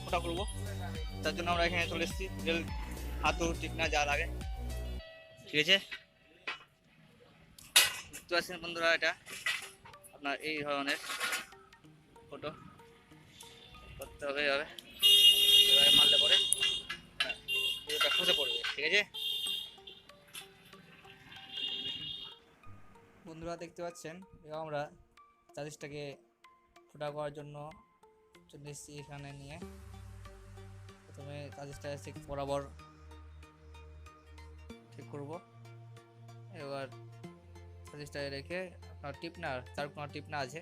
ফোটা করবো। তার জন্য আমরা এখানে চলে এসেছি, রেল হাতুড় টিকনা যা লাগে, ঠিক আছে। দেখতে পাচ্ছেন বন্ধুরা, এটা আপনার এই ধরনের ফটো করতে হবে, এভাবে এভাবে মারলে পরে ভিডিওটা খসে পড়বে, ঠিক আছে বন্ধুরা। দেখতে পাচ্ছেন এবার আমরা চালিশটাকে ফোটা করার জন্য চলে এসেছি এখানে নিয়ে। প্রথমে চালিশটা ঠিক বরাবর ঠিক করব। এবার চালিশটায় রেখে আপনার টিপনার চারকোনা টিপনা আছে,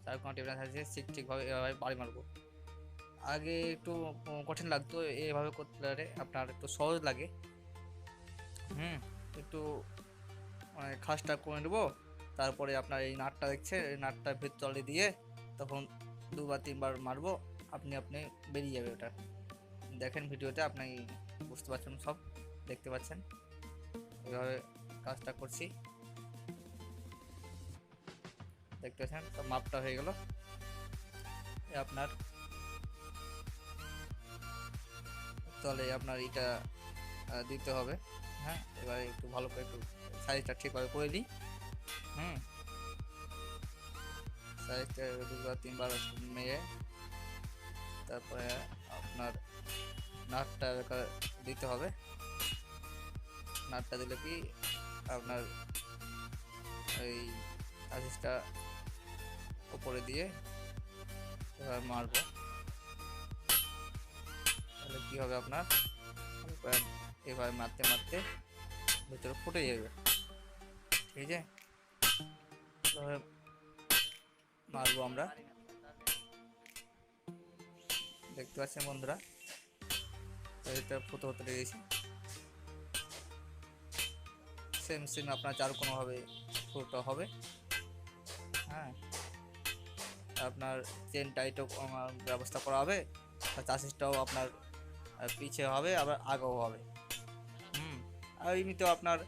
চারকোনা টিপনা আছে, ঠিকভাবে এভাবে বাড়ি মারবো। আগে একটু কঠিন লাগতো, এভাবে করতে পারে আপনার একটু সহজ লাগে। একটু মানে খাসটা করে নেবো। তারপরে আপনার এই নাটটা দেখছে, এই নাটটা ভিতরে দিয়ে তখন 2 বা 3 বার মারবো, আপনি বেরিয়ে যাবে ওটা। দেখেন ভিডিওতে আপনি বুঝতে পারছেন, সব দেখতে পাচ্ছেন। এভাবে কাজটা করছি, দেখতে পাচ্ছেন সব মাপটা হয়ে গেল। আপনার তাহলে আপনার এটা দিতে হবে। হ্যাঁ, এবারে একটু ভালো করে একটু সাইজটা ঠিকভাবে করে দিই। সাইজটা 2 বা 3 বার মেরে তারপরে আপনার নাটটা দিতে হবে। নাটটা দিলে কি আপনার এই আশিসটা উপরে দিয়ে এবার মারবো, তাহলে কি হবে আপনার এভাবে মারতে মারতে ভিতরে ফুটে যাবে, ঠিক আছে। মারবো আমরা, দেখতে পাচ্ছেন বন্ধুরা, এটা ফুটো হতে লেগেছে। সেম সেম আপনার চারকোনোভাবে ফুটো হবে। হ্যাঁ, আপনার চেন টাইটও ব্যবস্থা করা হবে, চাষিসটাও আপনার পিছিয়ে হবে আবার আগেও হবে। আর এমনিতেও আপনার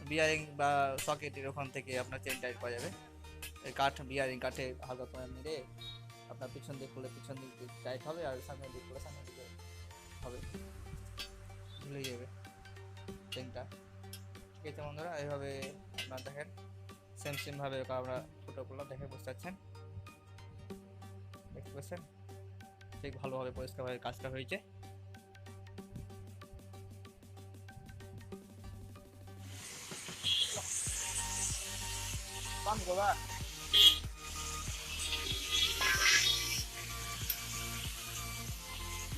বিয়ারিং বা সকেটের ওখান থেকে আপনার চেন টাইট পাওয়া যাবে। এই কাঠ বিয়ারিং কাঠে হালকা করে মেরে আপনার পিছন দিক করলে পিছন দিক টাইট হবে, আর সামনের দিক করলে সামনের দিকে হবে, ঝুলে যাবে চেনটা, ঠিক আছে বন্ধুরা। এইভাবে আপনার দেখেন সেম সেমভাবে আমরা ফটো করলাম, দেখে বুঝতে পারছেন, দেখতে পাচ্ছেন ঠিক ভালোভাবে পরিষ্কারভাবে কাজটা হয়েছে।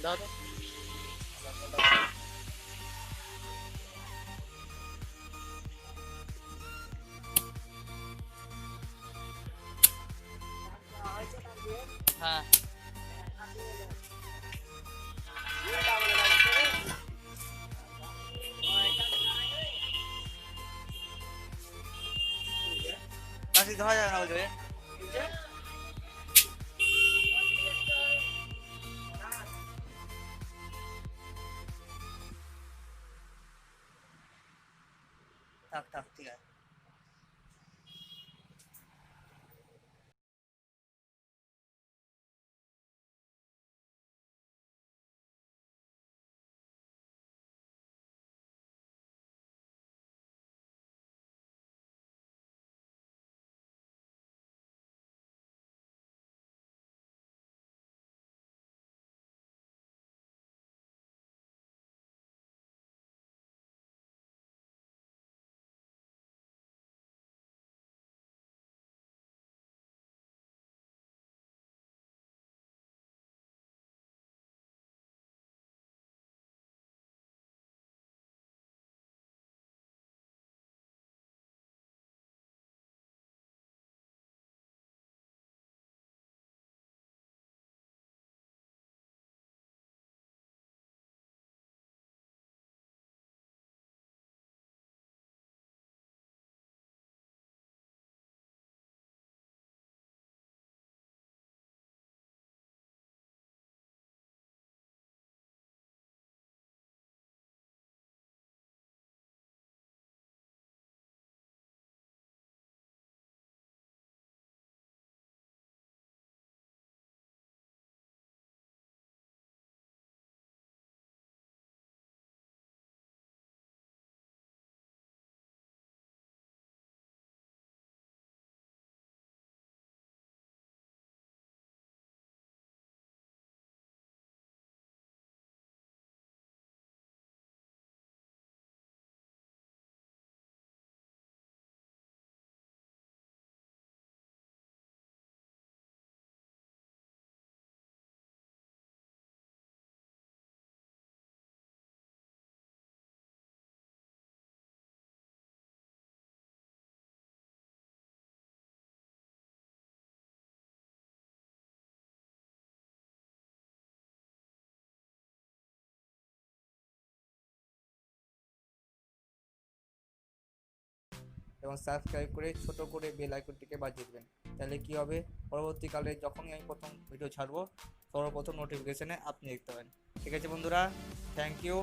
দাও তো হ্যাঁ, কাশি ধরা যাবে না বলছে। থাক থাক, ঠিক আছে। এবং সাবস্ক্রাইব করে ছোট করে বেল আইকনটিকে বাজিয়ে দেবেন। তাহলে কি হবে, পরবর্তীকালে যখনই আমি প্রথম ভিডিও ছাড়বো সর্বপ্রথম নোটিফিকেশনে আপনি দেখতে পাবেন। ঠিক আছে বন্ধুরা, থ্যাংক ইউ।